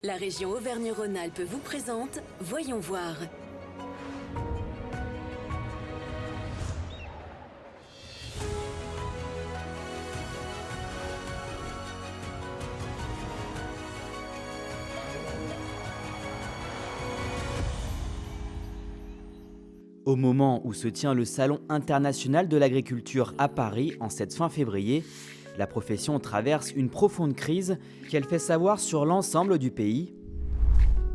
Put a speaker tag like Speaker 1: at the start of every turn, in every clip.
Speaker 1: La région Auvergne-Rhône-Alpes vous présente Voyons voir.
Speaker 2: Au moment où se tient le Salon international de l'agriculture à Paris en cette fin février, la profession traverse une profonde crise qu'elle fait savoir sur l'ensemble du pays.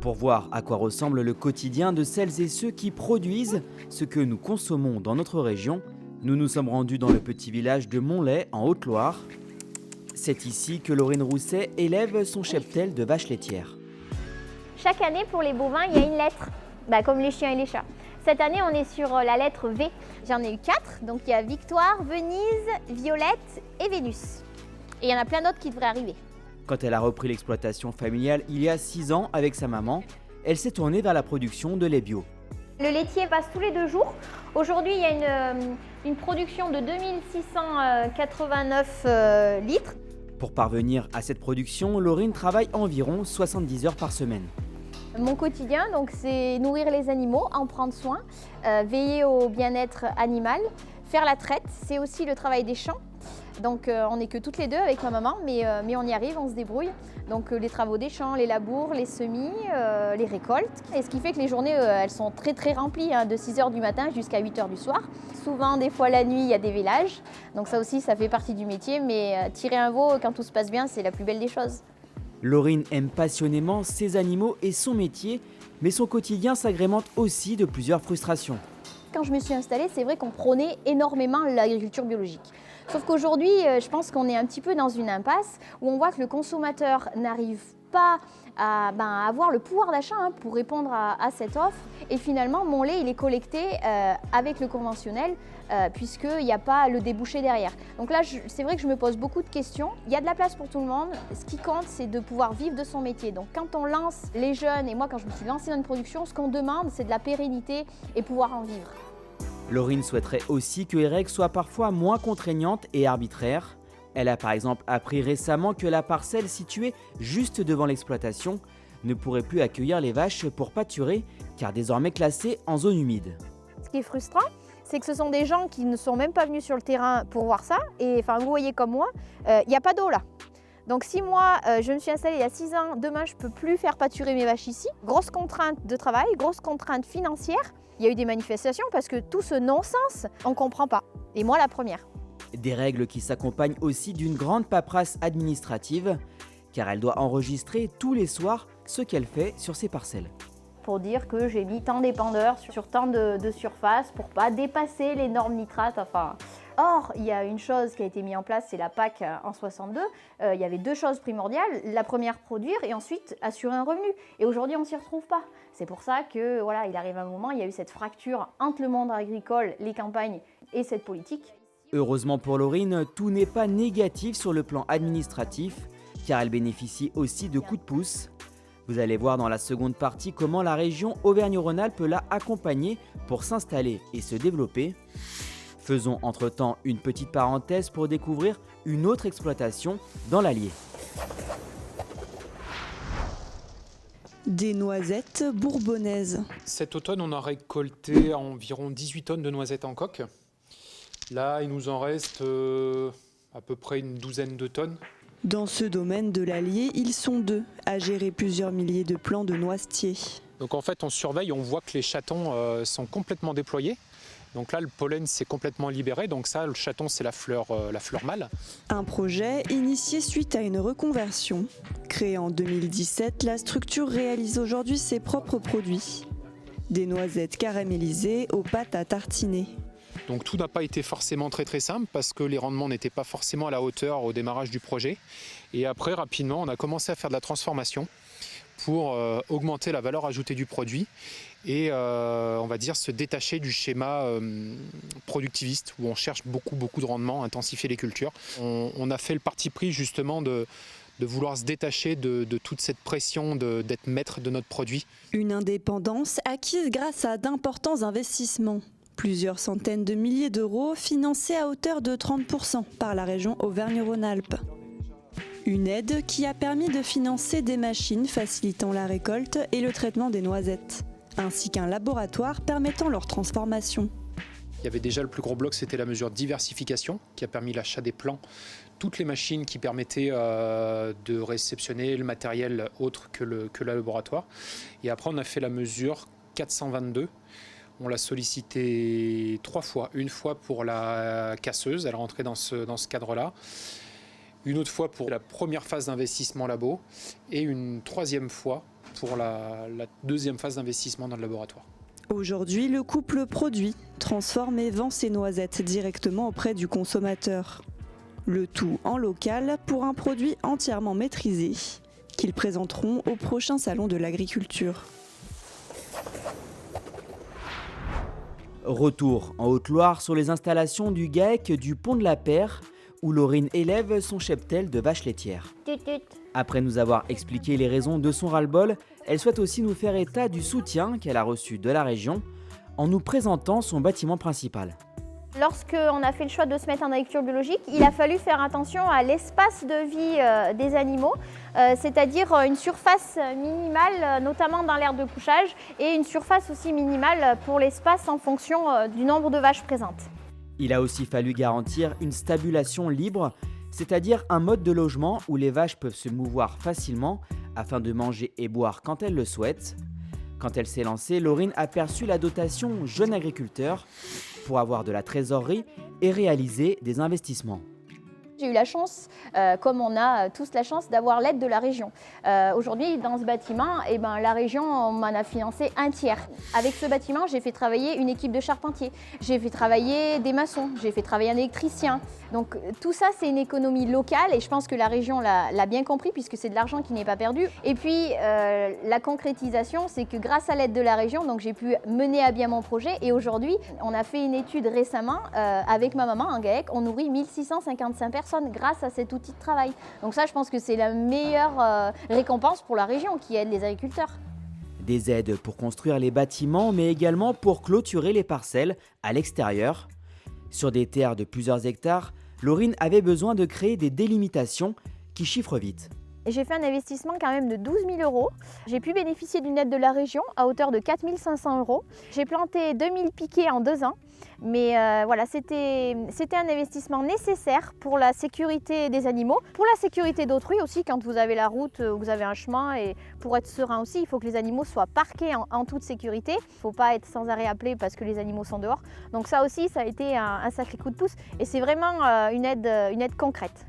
Speaker 2: Pour voir à quoi ressemble le quotidien de celles et ceux qui produisent ce que nous consommons dans notre région, nous nous sommes rendus dans le petit village de Montlay en Haute-Loire. C'est ici que Laurine Rousset élève son cheptel de vaches laitières.
Speaker 3: Chaque année, pour les bovins, il y a une lettre, comme les chiens et les chats. Cette année, on est sur la lettre V. J'en ai eu 4, donc il y a Victoire, Venise, Violette et Vénus. Et il y en a plein d'autres qui devraient arriver.
Speaker 2: Quand elle a repris l'exploitation familiale il y a 6 ans avec sa maman, elle s'est tournée vers la production de lait bio.
Speaker 3: Le laitier passe tous les 2 jours. Aujourd'hui, il y a une production de 2689 litres.
Speaker 2: Pour parvenir à cette production, Laurine travaille environ 70 heures par semaine.
Speaker 3: Mon quotidien, c'est nourrir les animaux, en prendre soin, veiller au bien-être animal, faire la traite, c'est aussi le travail des champs. Donc on n'est que toutes les deux avec ma maman, mais on y arrive, on se débrouille. Donc les travaux des champs, les labours, les semis, les récoltes. Et ce qui fait que les journées, elles sont très très remplies, de 6h du matin jusqu'à 8h du soir. Souvent, des fois la nuit, il y a des vélages. Donc ça aussi, ça fait partie du métier, mais tirer un veau quand tout se passe bien, c'est la plus belle des choses.
Speaker 2: Laurine aime passionnément ses animaux et son métier, mais son quotidien s'agrémente aussi de plusieurs frustrations.
Speaker 3: Quand je me suis installée, c'est vrai qu'on prônait énormément l'agriculture biologique. Sauf qu'aujourd'hui, je pense qu'on est un petit peu dans une impasse où on voit que le consommateur n'arrive pas à avoir le pouvoir d'achat pour répondre à cette offre. Et finalement, mon lait, il est collecté avec le conventionnel puisqu'il n'y a pas le débouché derrière. Donc là, c'est vrai que je me pose beaucoup de questions. Il y a de la place pour tout le monde. Ce qui compte, c'est de pouvoir vivre de son métier. Donc quand on lance les jeunes, et moi quand je me suis lancée dans une production, ce qu'on demande, c'est de la pérennité et pouvoir en vivre.
Speaker 2: Laurine souhaiterait aussi que les règles soient parfois moins contraignantes et arbitraires. Elle a par exemple appris récemment que la parcelle située juste devant l'exploitation ne pourrait plus accueillir les vaches pour pâturer car désormais classée en zone humide.
Speaker 3: Ce qui est frustrant, c'est que ce sont des gens qui ne sont même pas venus sur le terrain pour voir ça. Et vous voyez comme moi, il n'y a pas d'eau là. Donc si moi, je me suis installée il y a 6 ans, demain je ne peux plus faire pâturer mes vaches ici. Grosse contrainte de travail, grosse contrainte financière. Il y a eu des manifestations parce que tout ce non-sens, on ne comprend pas. Et moi la première.
Speaker 2: Des règles qui s'accompagnent aussi d'une grande paperasse administrative, car elle doit enregistrer tous les soirs ce qu'elle fait sur ses parcelles.
Speaker 3: Pour dire que j'ai mis tant d'épandeurs sur tant de surface pour ne pas dépasser les normes nitrates. Or, il y a une chose qui a été mise en place, c'est la PAC en 62. Il y avait 2 choses primordiales. La première, produire, et ensuite assurer un revenu. Et aujourd'hui, on ne s'y retrouve pas. C'est pour ça que, il arrive un moment, il y a eu cette fracture entre le monde agricole, les campagnes et cette politique.
Speaker 2: Heureusement pour Laurine, tout n'est pas négatif sur le plan administratif, car elle bénéficie aussi de coups de pouce. Vous allez voir dans la seconde partie comment la région Auvergne-Rhône-Alpes l'a accompagnée pour s'installer et se développer. Faisons entre-temps une petite parenthèse pour découvrir une autre exploitation dans l'Allier.
Speaker 4: Des noisettes bourbonnaises.
Speaker 5: Cet automne, on a récolté environ 18 tonnes de noisettes en coque. Là, il nous en reste à peu près une douzaine de tonnes.
Speaker 4: Dans ce domaine de l'Allier, ils sont 2 à gérer plusieurs milliers de plants de noisetiers.
Speaker 5: Donc en fait, on surveille, on voit que les chatons sont complètement déployés. Donc là, le pollen s'est complètement libéré. Donc ça, le chaton, c'est la fleur mâle.
Speaker 4: Un projet initié suite à une reconversion. Créée en 2017, la structure réalise aujourd'hui ses propres produits. Des noisettes caramélisées aux pâtes à tartiner.
Speaker 5: Donc tout n'a pas été forcément très simple parce que les rendements n'étaient pas forcément à la hauteur au démarrage du projet. Et après, rapidement, on a commencé à faire de la transformation pour augmenter la valeur ajoutée du produit et on va dire se détacher du schéma productiviste où on cherche beaucoup de rendement, intensifier les cultures. On a fait le parti pris justement de vouloir se détacher de toute cette pression d'être maître de notre produit.
Speaker 4: Une indépendance acquise grâce à d'importants investissements. Plusieurs centaines de milliers d'euros financés à hauteur de 30% par la région Auvergne-Rhône-Alpes. Une aide qui a permis de financer des machines facilitant la récolte et le traitement des noisettes, ainsi qu'un laboratoire permettant leur transformation.
Speaker 5: Il y avait déjà le plus gros bloc, c'était la mesure diversification qui a permis l'achat des plants, toutes les machines qui permettaient de réceptionner le matériel autre que le laboratoire. Et après, on a fait la mesure 422. On l'a sollicité 3 fois. Une fois pour la casseuse, elle rentrait dans ce cadre-là. Une autre fois pour la première phase d'investissement labo. Et une 3e fois pour la 2e phase d'investissement dans le laboratoire.
Speaker 4: Aujourd'hui, le couple produit, transforme et vend ses noisettes directement auprès du consommateur. Le tout en local pour un produit entièrement maîtrisé, qu'ils présenteront au prochain salon de l'agriculture.
Speaker 2: Retour en Haute-Loire sur les installations du GAEC du Pont de la Paire, où Laurine élève son cheptel de vaches laitières. Après nous avoir expliqué les raisons de son ras-le-bol, elle souhaite aussi nous faire état du soutien qu'elle a reçu de la région en nous présentant son bâtiment principal.
Speaker 3: Lorsqu'on a fait le choix de se mettre en agriculture biologique, il a fallu faire attention à l'espace de vie des animaux, c'est-à-dire une surface minimale, notamment dans l'aire de couchage, et une surface aussi minimale pour l'espace en fonction du nombre de vaches présentes.
Speaker 2: Il a aussi fallu garantir une stabulation libre, c'est-à-dire un mode de logement où les vaches peuvent se mouvoir facilement afin de manger et boire quand elles le souhaitent. Quand elle s'est lancée, Laurine a perçu la dotation Jeune Agriculteur pour avoir de la trésorerie et réaliser des investissements.
Speaker 3: J'ai eu la chance, comme on a tous la chance, d'avoir l'aide de la région. Aujourd'hui, dans ce bâtiment, la région m'en a financé un tiers. Avec ce bâtiment, j'ai fait travailler une équipe de charpentiers, j'ai fait travailler des maçons, j'ai fait travailler un électricien. Donc tout ça, c'est une économie locale et je pense que la région l'a bien compris puisque c'est de l'argent qui n'est pas perdu. Et puis, la concrétisation, c'est que grâce à l'aide de la région, donc j'ai pu mener à bien mon projet. Et aujourd'hui, on a fait une étude récemment avec ma maman en GAEC. On nourrit 1655 personnes grâce à cet outil de travail. Donc ça, je pense que c'est la meilleure récompense pour la région qui aide les agriculteurs.
Speaker 2: Des aides pour construire les bâtiments, mais également pour clôturer les parcelles à l'extérieur. Sur des terres de plusieurs hectares, Laurine avait besoin de créer des délimitations qui chiffrent vite.
Speaker 3: J'ai fait un investissement quand même de 12 000 €. J'ai pu bénéficier d'une aide de la région à hauteur de 4 500 €. J'ai planté 2000 piquets en 2 ans. Mais voilà, c'était un investissement nécessaire pour la sécurité des animaux, pour la sécurité d'autrui aussi quand vous avez la route, vous avez un chemin et pour être serein aussi, il faut que les animaux soient parqués en toute sécurité. Il ne faut pas être sans arrêt appelé parce que les animaux sont dehors. Donc ça aussi, ça a été un sacré coup de pouce et c'est vraiment une aide concrète.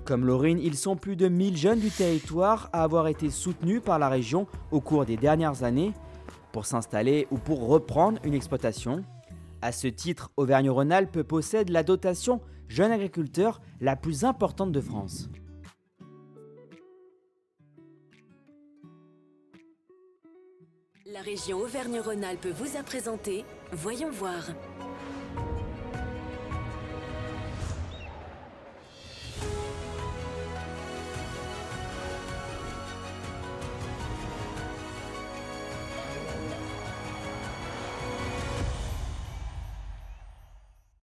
Speaker 2: Comme Laurine, ils sont plus de 1000 jeunes du territoire à avoir été soutenus par la région au cours des dernières années pour s'installer ou pour reprendre une exploitation. À ce titre, Auvergne-Rhône-Alpes possède la dotation Jeune Agriculteur la plus importante de France.
Speaker 1: La région Auvergne-Rhône-Alpes vous a présenté Voyons voir.